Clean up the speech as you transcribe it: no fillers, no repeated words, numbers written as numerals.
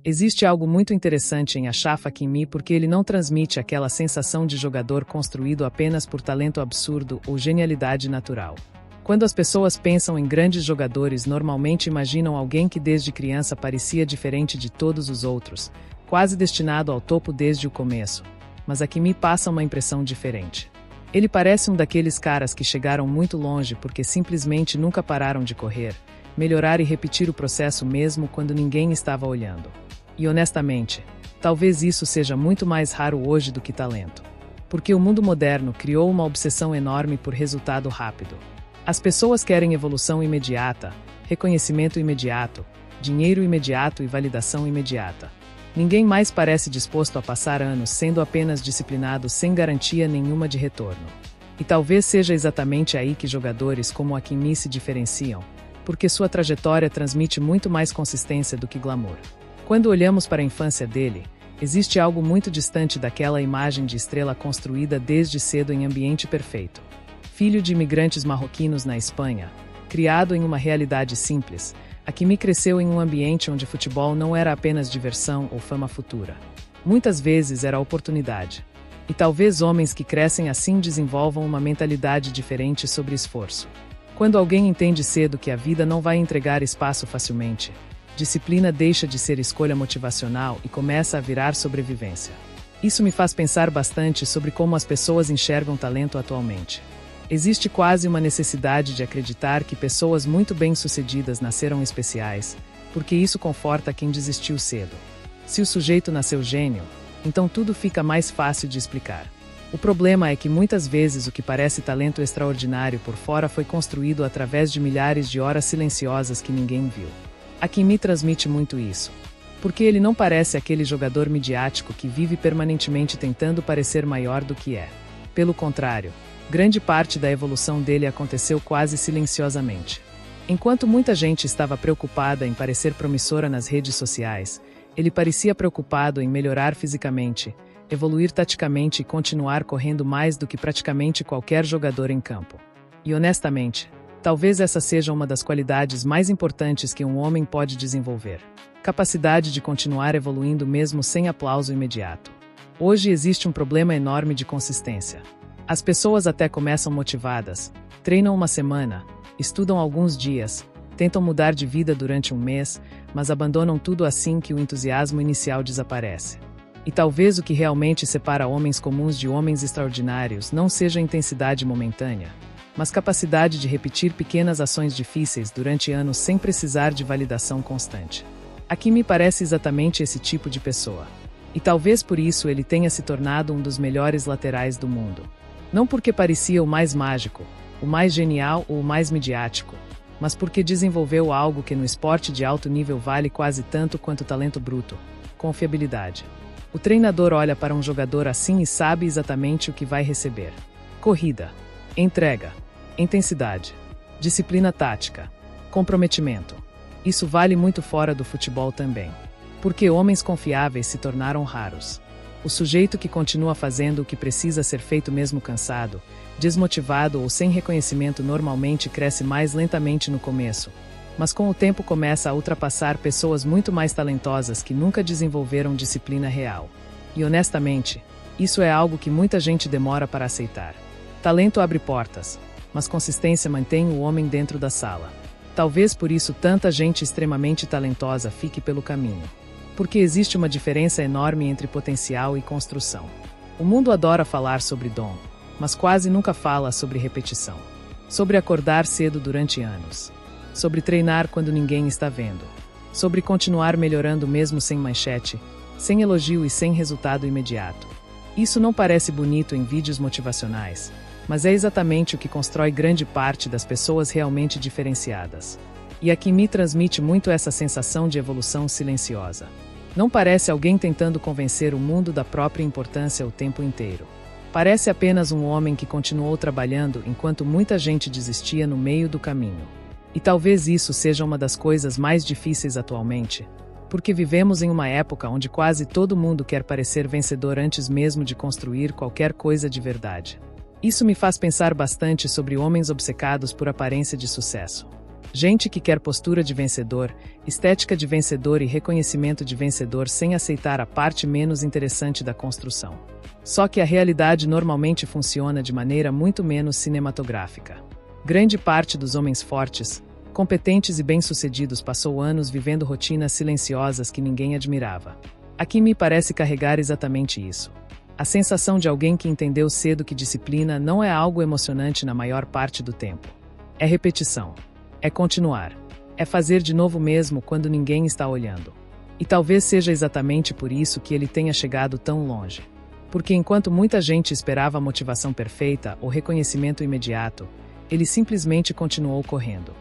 Existe algo muito interessante em Achraf Hakimi porque ele não transmite aquela sensação de jogador construído apenas por talento absurdo ou genialidade natural. Quando as pessoas pensam em grandes jogadores, normalmente imaginam alguém que desde criança parecia diferente de todos os outros, quase destinado ao topo desde o começo. Mas Hakimi passa uma impressão diferente. Ele parece um daqueles caras que chegaram muito longe porque simplesmente nunca pararam de correr, melhorar e repetir o processo mesmo quando ninguém estava olhando. E honestamente, talvez isso seja muito mais raro hoje do que talento. Porque o mundo moderno criou uma obsessão enorme por resultado rápido. As pessoas querem evolução imediata, reconhecimento imediato, dinheiro imediato e validação imediata. Ninguém mais parece disposto a passar anos sendo apenas disciplinado sem garantia nenhuma de retorno. E talvez seja exatamente aí que jogadores como Hakimi se diferenciam, porque sua trajetória transmite muito mais consistência do que glamour. Quando olhamos para a infância dele, existe algo muito distante daquela imagem de estrela construída desde cedo em ambiente perfeito. Filho de imigrantes marroquinos na Espanha, criado em uma realidade simples, Hakimi cresceu em um ambiente onde futebol não era apenas diversão ou fama futura. Muitas vezes era oportunidade. E talvez homens que crescem assim desenvolvam uma mentalidade diferente sobre esforço. Quando alguém entende cedo que a vida não vai entregar espaço facilmente, disciplina deixa de ser escolha motivacional e começa a virar sobrevivência. Isso me faz pensar bastante sobre como as pessoas enxergam talento atualmente. Existe quase uma necessidade de acreditar que pessoas muito bem-sucedidas nasceram especiais, porque isso conforta quem desistiu cedo. Se o sujeito nasceu gênio, então tudo fica mais fácil de explicar. O problema é que muitas vezes o que parece talento extraordinário por fora foi construído através de milhares de horas silenciosas que ninguém viu. Hakimi transmite muito isso. Porque ele não parece aquele jogador midiático que vive permanentemente tentando parecer maior do que é. Pelo contrário, grande parte da evolução dele aconteceu quase silenciosamente. Enquanto muita gente estava preocupada em parecer promissora nas redes sociais, ele parecia preocupado em melhorar fisicamente, evoluir taticamente e continuar correndo mais do que praticamente qualquer jogador em campo. E honestamente, talvez essa seja uma das qualidades mais importantes que um homem pode desenvolver. Capacidade de continuar evoluindo mesmo sem aplauso imediato. Hoje existe um problema enorme de consistência. As pessoas até começam motivadas, treinam uma semana, estudam alguns dias, tentam mudar de vida durante um mês, mas abandonam tudo assim que o entusiasmo inicial desaparece. E talvez o que realmente separa homens comuns de homens extraordinários não seja a intensidade momentânea, mas capacidade de repetir pequenas ações difíceis durante anos sem precisar de validação constante. Hakimi parece exatamente esse tipo de pessoa. E talvez por isso ele tenha se tornado um dos melhores laterais do mundo. Não porque parecia o mais mágico, o mais genial ou o mais midiático, mas porque desenvolveu algo que no esporte de alto nível vale quase tanto quanto talento bruto: confiabilidade. O treinador olha para um jogador assim e sabe exatamente o que vai receber. Corrida, entrega, intensidade, disciplina tática, comprometimento. Isso vale muito fora do futebol também. Porque homens confiáveis se tornaram raros. O sujeito que continua fazendo o que precisa ser feito mesmo cansado, desmotivado ou sem reconhecimento normalmente cresce mais lentamente no começo, mas com o tempo começa a ultrapassar pessoas muito mais talentosas que nunca desenvolveram disciplina real. E honestamente, isso é algo que muita gente demora para aceitar. Talento abre portas, mas consistência mantém o homem dentro da sala. Talvez por isso tanta gente extremamente talentosa fique pelo caminho. Porque existe uma diferença enorme entre potencial e construção. O mundo adora falar sobre dom, mas quase nunca fala sobre repetição. Sobre acordar cedo durante anos. Sobre treinar quando ninguém está vendo. Sobre continuar melhorando mesmo sem manchete, sem elogio e sem resultado imediato. Isso não parece bonito em vídeos motivacionais, mas é exatamente o que constrói grande parte das pessoas realmente diferenciadas. E Hakimi transmite muito essa sensação de evolução silenciosa. Não parece alguém tentando convencer o mundo da própria importância o tempo inteiro. Parece apenas um homem que continuou trabalhando enquanto muita gente desistia no meio do caminho. E talvez isso seja uma das coisas mais difíceis atualmente, porque vivemos em uma época onde quase todo mundo quer parecer vencedor antes mesmo de construir qualquer coisa de verdade. Isso me faz pensar bastante sobre homens obcecados por aparência de sucesso. Gente que quer postura de vencedor, estética de vencedor e reconhecimento de vencedor sem aceitar a parte menos interessante da construção. Só que a realidade normalmente funciona de maneira muito menos cinematográfica. Grande parte dos homens fortes, competentes e bem-sucedidos passou anos vivendo rotinas silenciosas que ninguém admirava. A Kimi parece carregar exatamente isso. A sensação de alguém que entendeu cedo que disciplina não é algo emocionante na maior parte do tempo. É repetição. É continuar. É fazer de novo mesmo quando ninguém está olhando. E talvez seja exatamente por isso que ele tenha chegado tão longe. Porque enquanto muita gente esperava a motivação perfeita ou reconhecimento imediato, ele simplesmente continuou correndo.